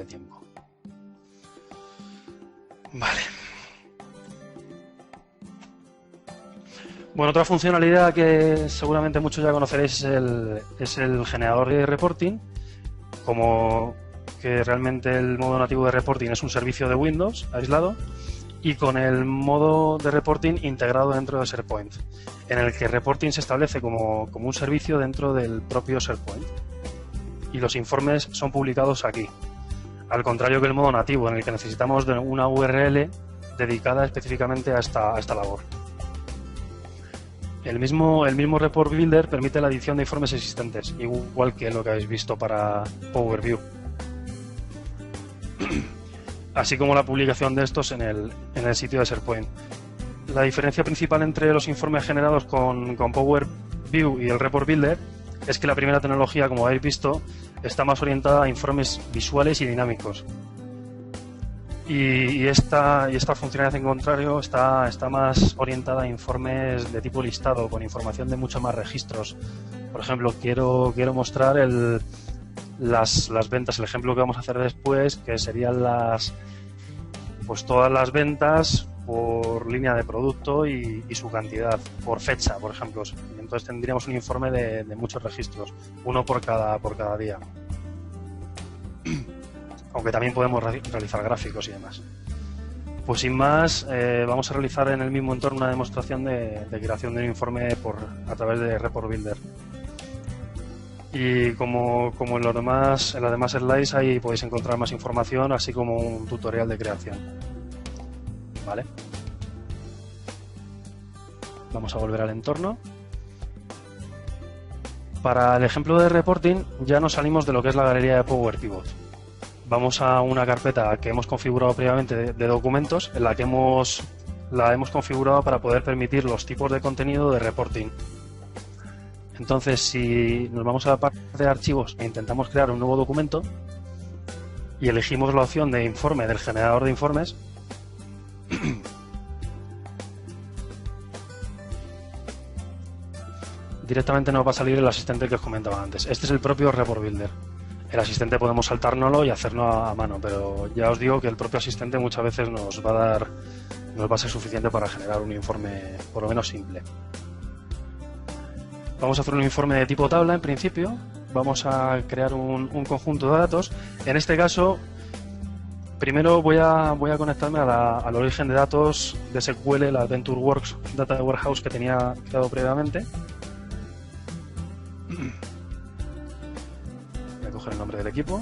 de tiempo. Vale. Bueno, otra funcionalidad que seguramente muchos ya conoceréis es el generador de reporting. Como que realmente el modo nativo de reporting es un servicio de Windows aislado, y con el modo de reporting integrado dentro de SharePoint, en el que reporting se establece como un servicio dentro del propio SharePoint y los informes son publicados aquí, al contrario que el modo nativo, en el que necesitamos de una URL dedicada específicamente a esta labor. El mismo Report Builder permite la adición de informes existentes, igual que lo que habéis visto para Power BI, así como la publicación de estos en el sitio de SharePoint. La diferencia principal entre los informes generados con Power BI y el Report Builder es que la primera tecnología, como habéis visto, está más orientada a informes visuales y dinámicos. Y esta funcionalidad, en contrario, está más orientada a informes de tipo listado, con información de muchos más registros. Por ejemplo, quiero mostrar las ventas, el ejemplo que vamos a hacer después, que serían todas las ventas por línea de producto y su cantidad, por fecha, por ejemplo. Entonces tendríamos un informe de muchos registros, uno por cada día. Aunque también podemos realizar gráficos y demás. Pues sin más, vamos a realizar en el mismo entorno una demostración de creación de un informe a través de Report Builder. Y como en las demás slides, ahí podéis encontrar más información, así como un tutorial de creación. ¿Vale? Vamos a volver al entorno. Para el ejemplo de reporting ya nos salimos de lo que es la galería de Power Pivot. Vamos a una carpeta que hemos configurado previamente de documentos, en la que la hemos configurado para poder permitir los tipos de contenido de reporting. Entonces, si nos vamos a la parte de archivos e intentamos crear un nuevo documento y elegimos la opción de informe del generador de informes, directamente nos va a salir el asistente que os comentaba antes. Este es el propio Report Builder. El asistente podemos saltárnoslo y hacerlo a mano, pero ya os digo que el propio asistente muchas veces nos va a ser suficiente para generar un informe por lo menos simple. Vamos a hacer un informe de tipo tabla en principio. Vamos a crear un conjunto de datos. En este caso, primero voy a conectarme al origen de datos de SQL, la VentureWorks Data Warehouse que tenía creado previamente. Voy a coger el nombre del equipo.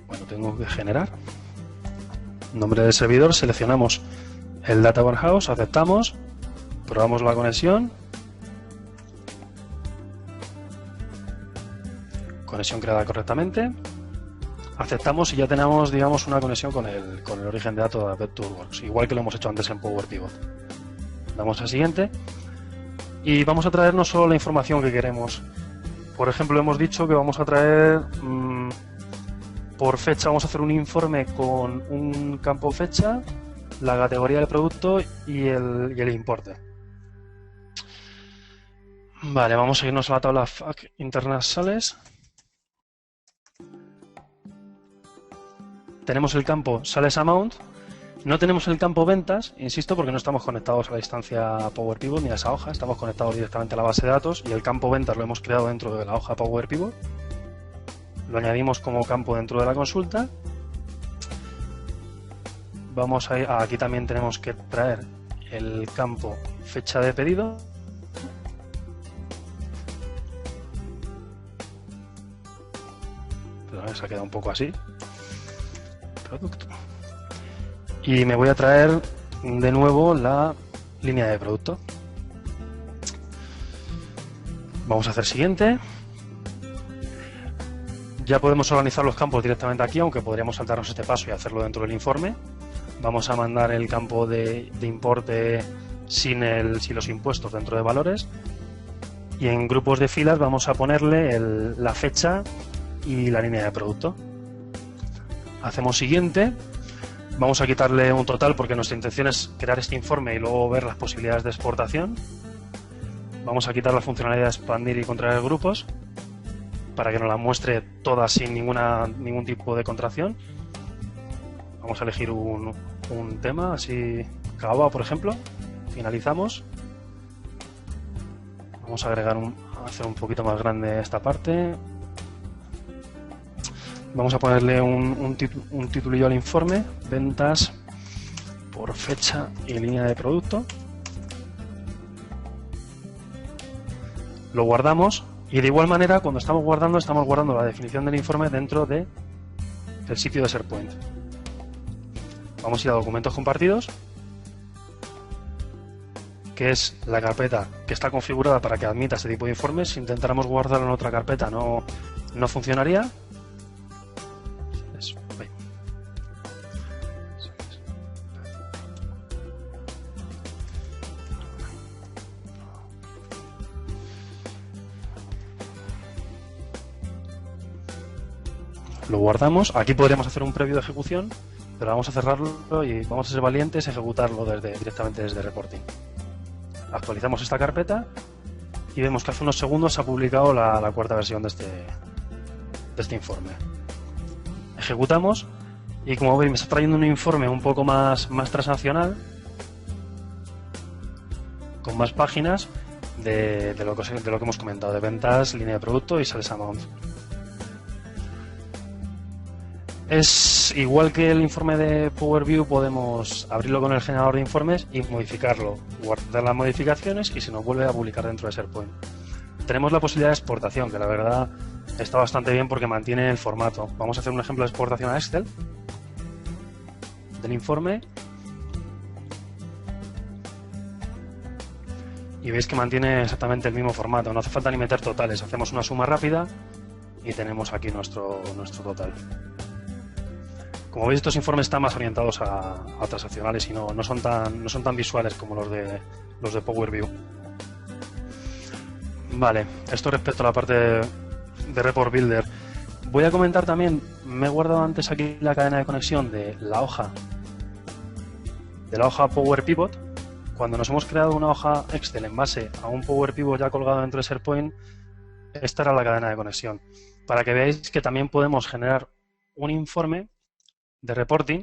Bueno, tengo que generar. Nombre del servidor, seleccionamos el Data Warehouse, aceptamos, probamos la conexión. Conexión creada correctamente. Aceptamos y ya tenemos, digamos, una conexión con el origen de datos de VentureWorks, igual que lo hemos hecho antes en Power Pivot. Damos a siguiente y vamos a traer no solo la información que queremos. Por ejemplo, hemos dicho que vamos a traer por fecha, vamos a hacer un informe con un campo fecha, la categoría del producto y el importe. Vale, vamos a irnos a la tabla FAQ internas sales. Tenemos el campo sales amount. No tenemos el campo ventas, insisto, porque no estamos conectados a la instancia Power Pivot ni a esa hoja, estamos conectados directamente a la base de datos y el campo ventas lo hemos creado dentro de la hoja Power Pivot. Lo añadimos como campo dentro de la consulta. Vamos a ir, aquí también tenemos que traer el campo fecha de pedido. Pero se ha quedado un poco así. Producto. Y me voy a traer de nuevo la línea de producto. Vamos a hacer siguiente. Ya podemos organizar los campos directamente aquí, aunque podríamos saltarnos este paso y hacerlo dentro del informe. Vamos a mandar el campo de importe sin los impuestos dentro de valores. Y en grupos de filas vamos a ponerle la fecha y la línea de producto. Hacemos siguiente. Vamos a quitarle un total porque nuestra intención es crear este informe y luego ver las posibilidades de exportación. Vamos a quitar la funcionalidad de expandir y contraer grupos para que nos la muestre toda sin ningún tipo de contracción. Vamos a elegir un tema, así Caoba, por ejemplo. Finalizamos. Vamos a agregar hacer un poquito más grande esta parte. Vamos a ponerle un titulillo al informe: ventas por fecha y línea de producto. Lo guardamos y de igual manera, cuando estamos guardando la definición del informe dentro del sitio de SharePoint. Vamos a ir a documentos compartidos, que es la carpeta que está configurada para que admita este tipo de informes. Si intentáramos guardarlo en otra carpeta no funcionaría. Lo guardamos. Aquí podríamos hacer un previo de ejecución, pero vamos a cerrarlo y vamos a ser valientes y ejecutarlo directamente desde Reporting. Actualizamos esta carpeta y vemos que hace unos segundos se ha publicado la cuarta versión de este informe. Ejecutamos y, como veis, me está trayendo un informe un poco más transaccional, con más páginas de lo que hemos comentado, de ventas, línea de producto y sales amount. Es igual que el informe de Power BI, podemos abrirlo con el generador de informes y modificarlo, guardar las modificaciones y se nos vuelve a publicar dentro de SharePoint. Tenemos la posibilidad de exportación, que la verdad está bastante bien porque mantiene el formato. Vamos a hacer un ejemplo de exportación a Excel del informe y veis que mantiene exactamente el mismo formato. No hace falta ni meter totales, hacemos una suma rápida y tenemos aquí nuestro total. Como veis, estos informes están más orientados a transaccionales y no son tan visuales como los de Power BI. Vale, esto respecto a la parte de Report Builder. Voy a comentar también, me he guardado antes aquí la cadena de conexión de la hoja Power Pivot. Cuando nos hemos creado una hoja Excel en base a un Power Pivot ya colgado dentro de SharePoint, esta era la cadena de conexión. Para que veáis que también podemos generar un informe de reporting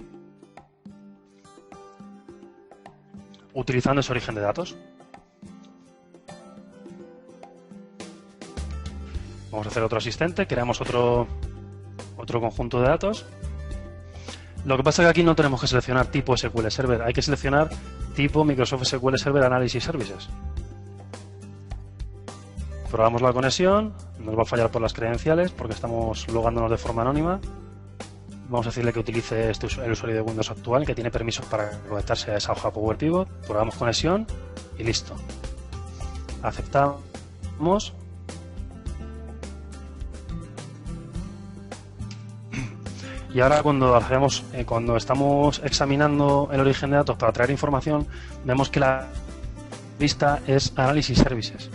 utilizando ese origen de datos. Vamos a hacer otro asistente, creamos otro conjunto de datos. Lo que pasa es que aquí no tenemos que seleccionar tipo SQL Server, hay que seleccionar tipo Microsoft SQL Server Analysis Services. Probamos la conexión, nos va a fallar por las credenciales porque estamos logándonos de forma anónima. Vamos a decirle que utilice el usuario de Windows actual, que tiene permisos para conectarse a esa hoja Power Pivot. Probamos conexión y listo. Aceptamos. Y ahora cuando estamos examinando el origen de datos para traer información, vemos que la vista es Analysis Services.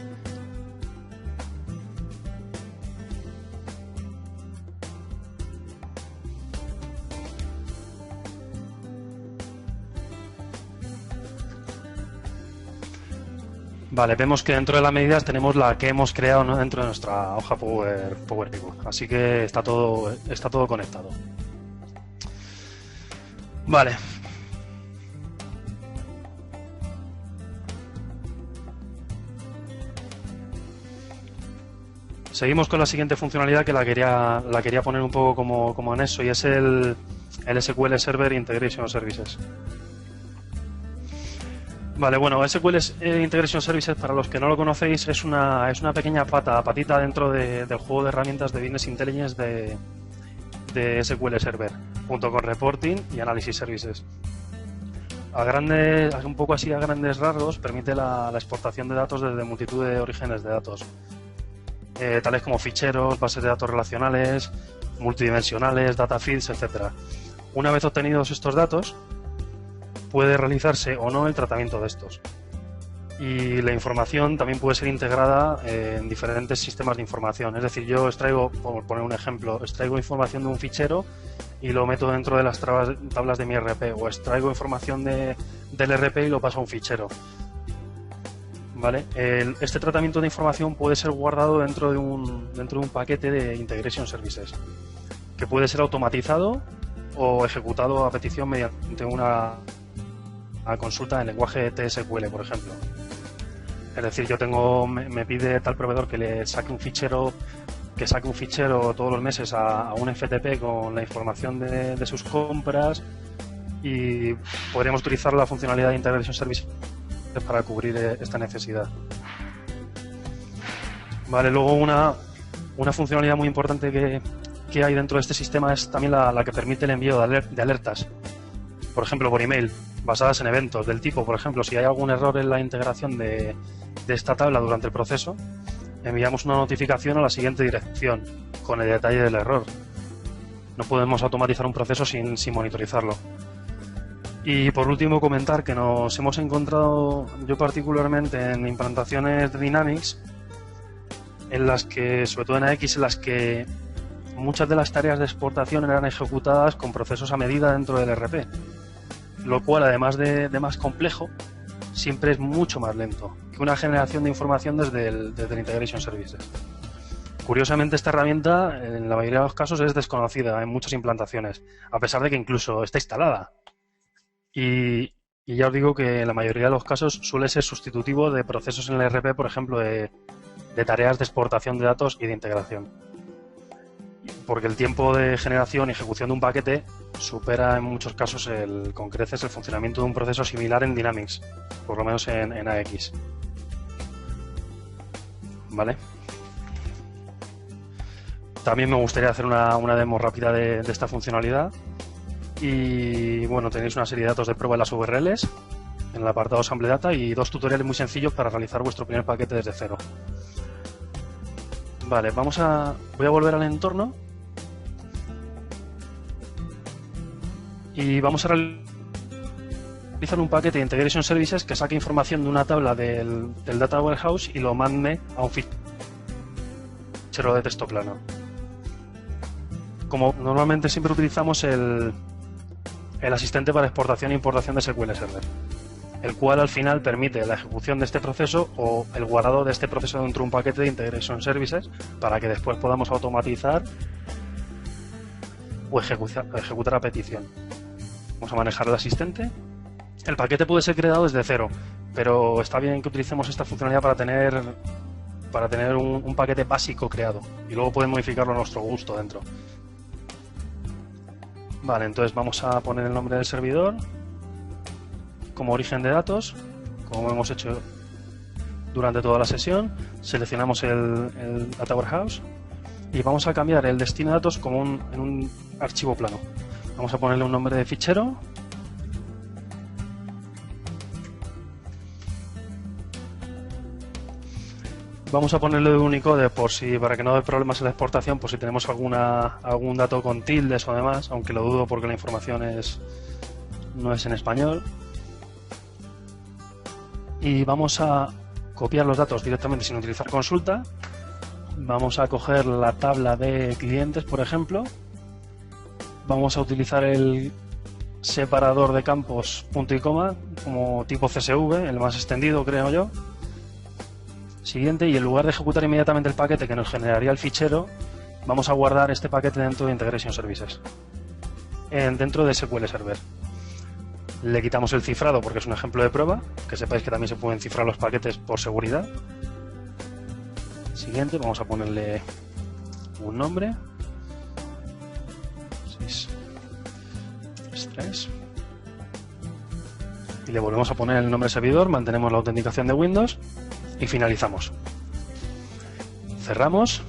Vale, vemos que dentro de las medidas tenemos la que hemos creado, ¿no?, dentro de nuestra hoja Power Pivot. Así que está todo conectado. Vale. Seguimos con la siguiente funcionalidad que la quería poner un poco como anexo, y es el SQL Server Integration Services. Vale, bueno, SQL Integration Services, para los que no lo conocéis, es una pequeña patita dentro del juego de herramientas de Business Intelligence de SQL Server, junto con Reporting y Analysis Services. Un poco así a grandes rasgos, permite la exportación de datos desde multitud de orígenes de datos, tales como ficheros, bases de datos relacionales, multidimensionales, data feeds, etc. Una vez obtenidos estos datos, puede realizarse o no el tratamiento de estos. Y la información también puede ser integrada en diferentes sistemas de información. Es decir, yo extraigo, por poner un ejemplo, extraigo información de un fichero y lo meto dentro de las tablas de mi RP, o extraigo información del RP y lo paso a un fichero. ¿vale? Este tratamiento de información puede ser guardado dentro de un paquete de Integration Services, que puede ser automatizado o ejecutado a petición mediante una consulta en lenguaje TSQL, por ejemplo. Es decir, me pide tal proveedor que le saque un fichero, todos los meses a un FTP con la información de sus compras, y podríamos utilizar la funcionalidad de Integration Services para cubrir esta necesidad. Vale, luego una funcionalidad muy importante que hay dentro de este sistema es también la que permite el envío de alertas, por ejemplo por email, basadas en eventos del tipo, por ejemplo, si hay algún error en la integración de esta tabla durante el proceso, enviamos una notificación a la siguiente dirección con el detalle del error. No podemos automatizar un proceso sin monitorizarlo. Y por último, comentar que nos hemos encontrado, yo particularmente, en implantaciones de Dynamics, en las que, sobre todo en AX, en las que muchas de las tareas de exportación eran ejecutadas con procesos a medida dentro del ERP, lo cual, además de más complejo, siempre es mucho más lento que una generación de información desde el Integration Services. Curiosamente, esta herramienta, en la mayoría de los casos, es desconocida en muchas implantaciones, a pesar de que incluso está instalada. Y ya os digo que en la mayoría de los casos suele ser sustitutivo de procesos en el ERP, por ejemplo, de tareas de exportación de datos y de integración. Porque el tiempo de generación y ejecución de un paquete supera en muchos casos con creces el funcionamiento de un proceso similar en Dynamics, por lo menos en AX. ¿Vale? También me gustaría hacer una demo rápida de esta funcionalidad. Y bueno, tenéis una serie de datos de prueba en las URLs, en el apartado Sample Data, y 2 tutoriales muy sencillos para realizar vuestro primer paquete desde cero. Vale, voy a volver al entorno y vamos a realizar un paquete de Integration Services que saque información de una tabla del Data Warehouse y lo mande a un fichero de texto plano. Como normalmente siempre utilizamos el asistente para exportación e importación de SQL Server, el cual al final permite la ejecución de este proceso o el guardado de este proceso dentro de un paquete de Integration Services para que después podamos automatizar o ejecutar a petición. Vamos a manejar el asistente. El paquete puede ser creado desde cero, pero está bien que utilicemos esta funcionalidad para tener un paquete básico creado y luego podemos modificarlo a nuestro gusto dentro. Vale, entonces vamos a poner el nombre del servidor como origen de datos, como hemos hecho durante toda la sesión. Seleccionamos el Data Warehouse y vamos a cambiar el destino de datos como en un archivo plano. Vamos a ponerle un nombre de fichero. Vamos a ponerle de Unicode para que no dé problemas en la exportación, por si tenemos algún dato con tildes o demás, aunque lo dudo porque la información no es en español. Y vamos a copiar los datos directamente sin utilizar consulta. Vamos a coger la tabla de clientes, por ejemplo. Vamos a utilizar el separador de campos punto y coma como tipo CSV, el más extendido, creo yo. Siguiente, y en lugar de ejecutar inmediatamente el paquete que nos generaría el fichero, vamos a guardar este paquete dentro de Integration Services, dentro de SQL Server. Le quitamos el cifrado porque es un ejemplo de prueba, que sepáis que también se pueden cifrar los paquetes por seguridad. Siguiente, vamos a ponerle un nombre. 633. Y le volvemos a poner el nombre del servidor, mantenemos la autenticación de Windows y finalizamos. Cerramos.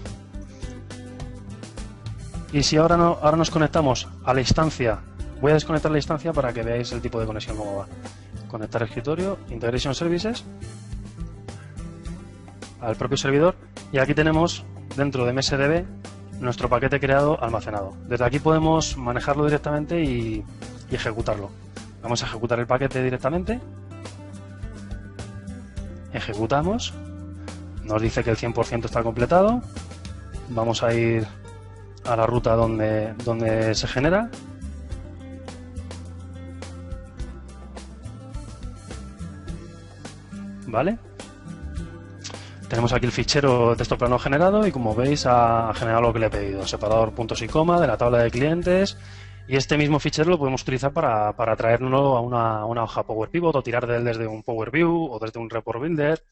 Y si ahora nos conectamos a la instancia, voy a desconectar la instancia para que veáis el tipo de conexión cómo va. Conectar escritorio, Integration Services, al propio servidor, y aquí tenemos dentro de MSDB nuestro paquete creado almacenado. Desde aquí podemos manejarlo directamente y ejecutarlo. Vamos a ejecutar el paquete directamente. Ejecutamos. Nos dice que el 100% está completado. Vamos a ir a la ruta donde se genera. ¿Vale? Tenemos aquí el fichero de texto plano generado y, como veis, ha generado lo que le he pedido, separador puntos y coma de la tabla de clientes, y este mismo fichero lo podemos utilizar para traerlo a una hoja Power Pivot o tirar de él desde un Power View o desde un Report Builder,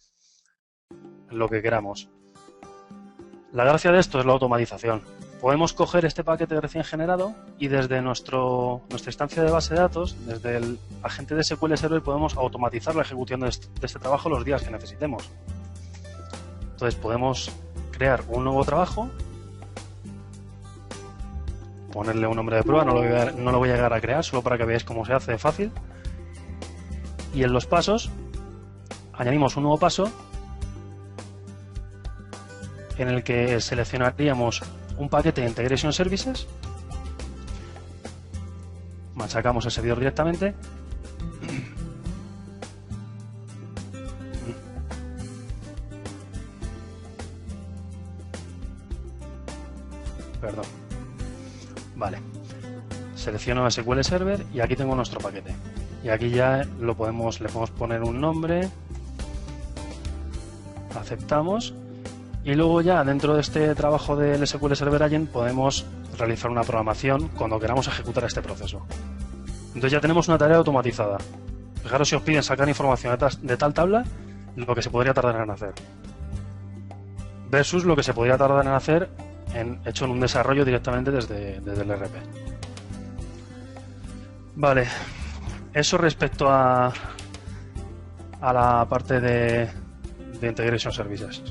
lo que queramos. La gracia de esto es la automatización. Podemos coger este paquete recién generado y desde nuestra instancia de base de datos, desde el agente de SQL Server, podemos automatizar la ejecución de este trabajo los días que necesitemos. Entonces podemos crear un nuevo trabajo, ponerle un nombre de prueba, no lo voy a llegar a crear, solo para que veáis cómo se hace fácil. Y en los pasos añadimos un nuevo paso en el que seleccionaríamos un paquete de Integration Services, machacamos el servidor directamente, perdón, vale, selecciono SQL Server y aquí tengo nuestro paquete, y aquí ya le podemos poner un nombre, aceptamos. Y luego ya dentro de este trabajo del SQL Server Agent podemos realizar una programación cuando queramos ejecutar este proceso. Entonces ya tenemos una tarea automatizada. Fijaros si os piden sacar información de tal tabla, lo que se podría tardar en hacer. Versus lo que se podría tardar en hacer hecho en un desarrollo directamente desde el RP. Vale, eso respecto a la parte de Integration Services.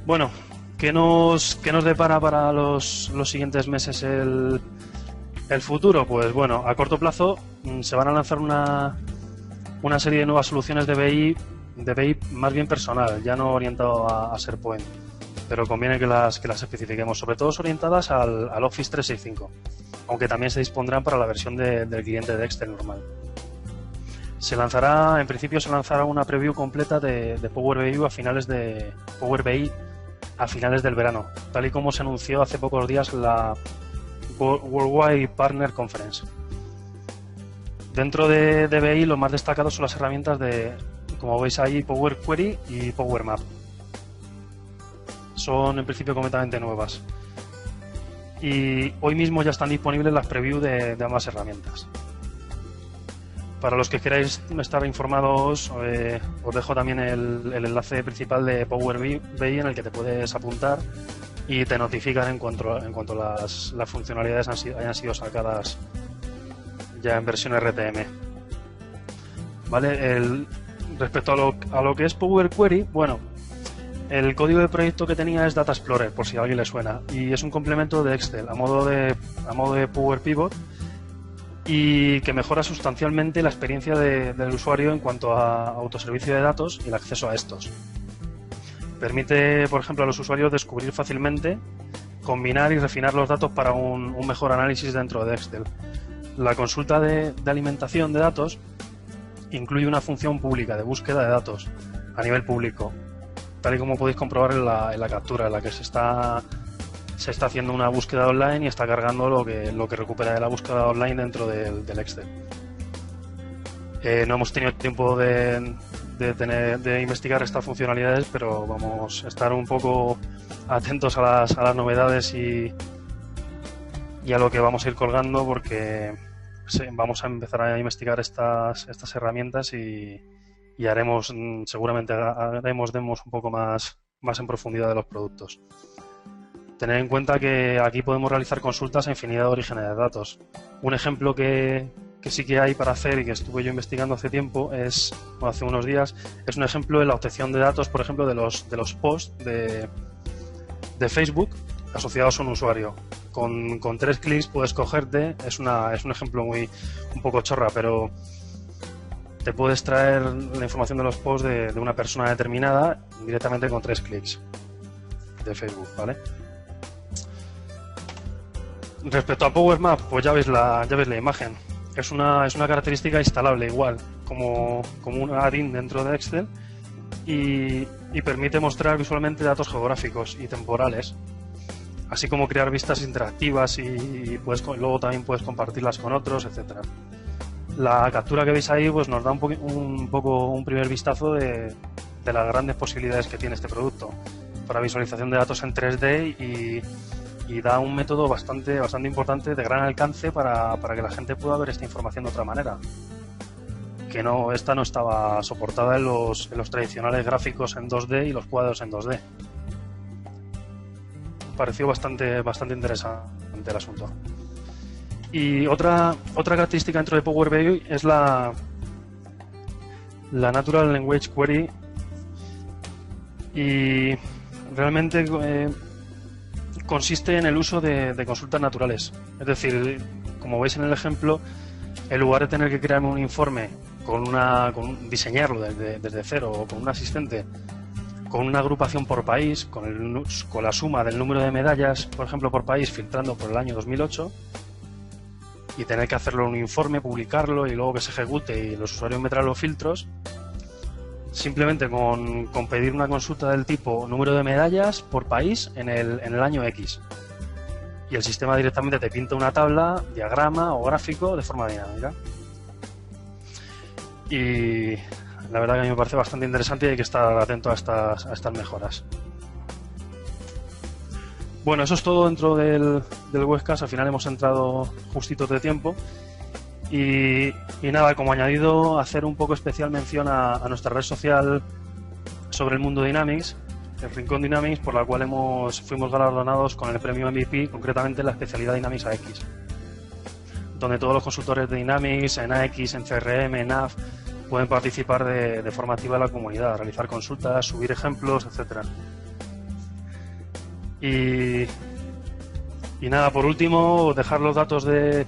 Bueno, ¿qué nos depara para los siguientes meses el futuro? Pues bueno, a corto plazo se van a lanzar una serie de nuevas soluciones de BI más bien personal, ya no orientado a SharePoint, pero conviene que las especifiquemos, sobre todo orientadas al Office 365, aunque también se dispondrán para la versión del cliente de Excel normal. En principio se lanzará una preview completa de Power BI a finales del verano, tal y como se anunció hace pocos días la Worldwide Partner Conference. Dentro de BI, lo más destacado son las herramientas como veis ahí, Power Query y Power Map. Son en principio completamente nuevas. Y hoy mismo ya están disponibles las previews de ambas herramientas. Para los que queráis estar informados, os dejo también el enlace principal de Power BI en el que te puedes apuntar y te notifican en cuanto las funcionalidades hayan sido sacadas ya en versión RTM. ¿Vale? Respecto a lo que es Power Query, bueno, el código de proyecto que tenía es Data Explorer, por si a alguien le suena, y es un complemento de Excel a modo de Power Pivot, y que mejora sustancialmente la experiencia del usuario en cuanto a autoservicio de datos y el acceso a estos. Permite, por ejemplo, a los usuarios descubrir fácilmente, combinar y refinar los datos para un mejor análisis dentro de Excel. La consulta de alimentación de datos incluye una función pública de búsqueda de datos a nivel público, tal y como podéis comprobar en la captura, en la que se está haciendo una búsqueda online y está cargando lo que recupera de la búsqueda online dentro del Excel. No hemos tenido tiempo de investigar estas funcionalidades, pero vamos a estar un poco atentos a las novedades y a lo que vamos a ir colgando, porque vamos a empezar a investigar estas herramientas y seguramente haremos demos un poco más en profundidad de los productos. Tener en cuenta que aquí podemos realizar consultas a infinidad de orígenes de datos. Un ejemplo que sí que hay para hacer y que estuve yo investigando hace unos días, es un ejemplo de la obtención de datos, por ejemplo, de los posts de Facebook asociados a un usuario. Con 3 clics puedes cogerte, es un ejemplo un poco chorra, pero te puedes traer la información de los posts de una persona determinada directamente con 3 clics de Facebook, ¿vale? Respecto a Power Map, pues ya veis la imagen. Es una característica instalable igual, como un add-in dentro de Excel, y permite mostrar visualmente datos geográficos y temporales, así como crear vistas interactivas y luego también puedes compartirlas con otros, etcétera. La captura que veis ahí pues nos da un poco un primer vistazo de las grandes posibilidades que tiene este producto para visualización de datos en 3D y da un método bastante importante de gran alcance para que la gente pueda ver esta información de otra manera. Que esta no estaba soportada en los tradicionales gráficos en 2D y los cuadros en 2D. Pareció bastante interesante el asunto. Y otra característica dentro de Power BI es la Natural Language Query, y realmente consiste en el uso de consultas naturales. Es decir, como veis en el ejemplo, en lugar de tener que crearme un informe diseñarlo desde cero o con un asistente, con una agrupación por país, con la suma del número de medallas, por ejemplo, por país, filtrando por el año 2008, y tener que hacerlo en un informe, publicarlo y luego que se ejecute y los usuarios metan los filtros, simplemente con pedir una consulta del tipo número de medallas por país en el año X. Y el sistema directamente te pinta una tabla, diagrama o gráfico de forma dinámica. Y la verdad que a mí me parece bastante interesante y hay que estar atento a estas mejoras. Bueno, eso es todo dentro del webcast. Al final hemos entrado justitos de tiempo. Y nada, como añadido, hacer un poco especial mención a nuestra red social sobre el mundo Dynamics, el Rincón Dynamics, por la cual fuimos galardonados con el premio MVP, concretamente en la especialidad Dynamics AX, donde todos los consultores de Dynamics, en AX, en CRM, en AF, pueden participar de forma activa en la comunidad, realizar consultas, subir ejemplos, etcétera. Y nada, por último, dejar los datos de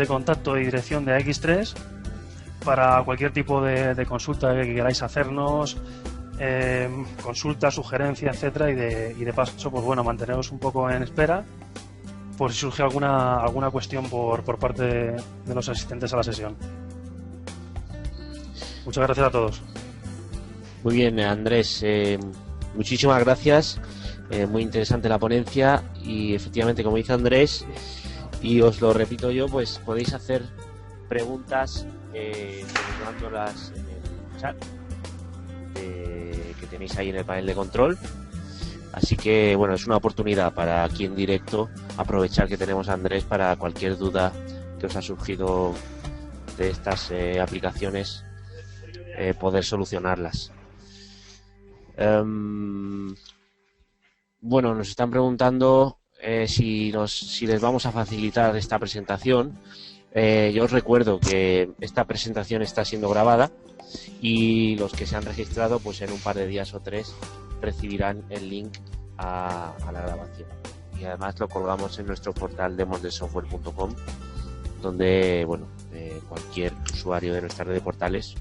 contacto y dirección de AX3 para cualquier tipo de consulta que queráis hacernos, consultas, sugerencias, etcétera, y de paso, pues bueno, manteneros un poco en espera por si surge alguna cuestión por parte de los asistentes a la sesión. Muchas gracias a todos. Muy bien, Andrés, muchísimas gracias. Muy interesante la ponencia y efectivamente, como dice Andrés, y os lo repito yo, pues podéis hacer preguntas seleccionándolas en el chat que tenéis ahí en el panel de control. Así que bueno, es una oportunidad para aquí en directo aprovechar que tenemos a Andrés para cualquier duda que os ha surgido de estas aplicaciones, poder solucionarlas. Bueno, nos están preguntando si les vamos a facilitar esta presentación. Yo os recuerdo que esta presentación está siendo grabada y los que se han registrado, pues en un par de días o 3 recibirán el link a la grabación. Y además lo colgamos en nuestro portal demosdesoftware.com, donde bueno, cualquier usuario de nuestra red de portales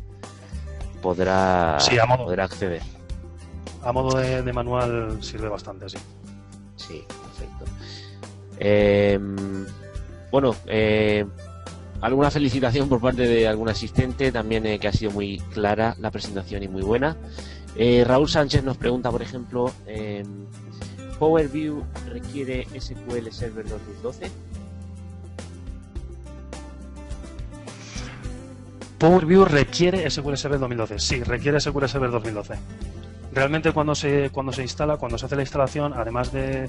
podrá acceder. A modo de manual sirve bastante, sí. Sí, perfecto. Bueno, alguna felicitación por parte de algún asistente, también que ha sido muy clara la presentación y muy buena. Raúl Sánchez nos pregunta, por ejemplo, ¿Power BI requiere SQL Server 2012? Power BI requiere SQL Server 2012. Sí, requiere SQL Server 2012. Realmente cuando se instala, cuando se hace la instalación, además de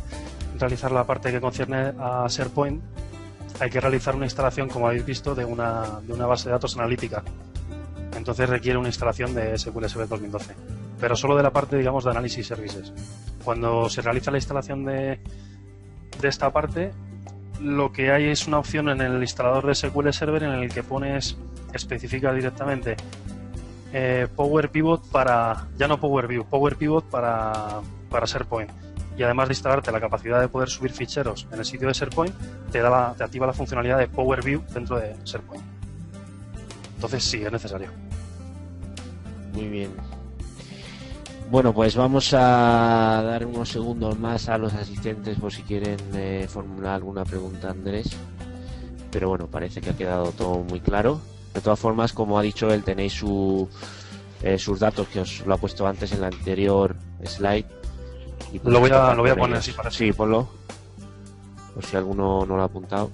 realizar la parte que concierne a SharePoint, hay que realizar una instalación, como habéis visto, de una base de datos analítica. Entonces requiere una instalación de SQL Server 2012, pero solo de la parte, digamos, de análisis services. Cuando se realiza la instalación de esta parte, lo que hay es una opción en el instalador de SQL Server en el que especifica directamente Power Pivot ya no Power View, Power Pivot para SharePoint. Y además de instalarte la capacidad de poder subir ficheros en el sitio de SharePoint, te activa la funcionalidad de Power View dentro de SharePoint. Entonces sí, es necesario. Muy bien. Bueno, pues vamos a dar unos segundos más a los asistentes por si quieren formular alguna pregunta, Andrés. Pero bueno, parece que ha quedado todo muy claro. De todas formas, como ha dicho él, tenéis sus datos, que os lo ha puesto antes en la anterior slide. Y lo voy a poner así para sí, ponlo. Por si alguno no lo ha apuntado.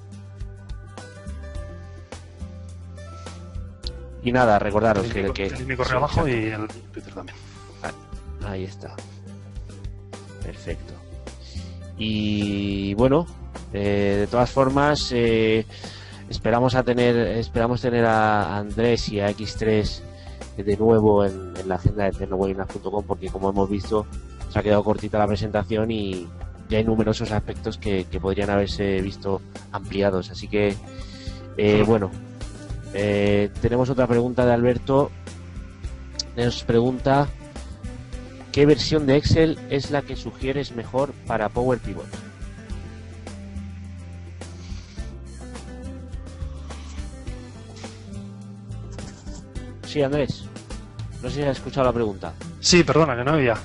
Y nada, recordaros tenéis mi correo abajo y el Twitter también. Ahí está. Perfecto. Y bueno, de todas formas, esperamos tener a Andrés y a X3 de nuevo en la agenda de tecnowebinars.com, porque como hemos visto se ha quedado cortita la presentación y ya hay numerosos aspectos que podrían haberse visto ampliados. Así que bueno, tenemos otra pregunta de Alberto. Nos pregunta: ¿qué versión de Excel es la que sugieres mejor para Power Pivot? Sí, Andrés. No sé si has escuchado la pregunta. Sí, perdona, que no había.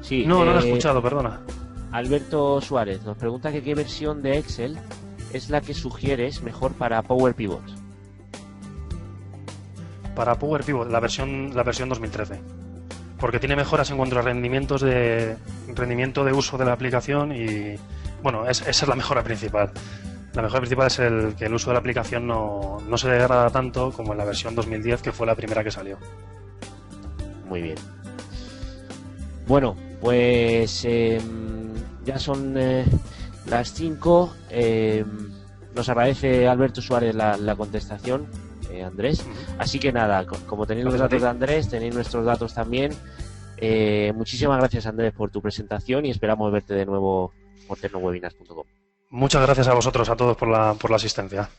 Sí, no la he escuchado, perdona. Alberto Suárez nos pregunta que qué versión de Excel es la que sugieres mejor para Power Pivot. Para Power Pivot, la versión 2013. Porque tiene mejoras en cuanto a rendimiento de uso de la aplicación y, bueno, esa es la mejora principal. La mejora principal es que el uso de la aplicación no se degrada tanto como en la versión 2010, que fue la primera que salió. Muy bien. Bueno, pues ya son las 5. Nos agradece Alberto Suárez la contestación, Andrés. Así que nada, como tenéis los datos de Andrés, tenéis nuestros datos también. Muchísimas gracias, Andrés, por tu presentación y esperamos verte de nuevo por tecnowebinars.com. Muchas gracias a vosotros, a todos, por la asistencia.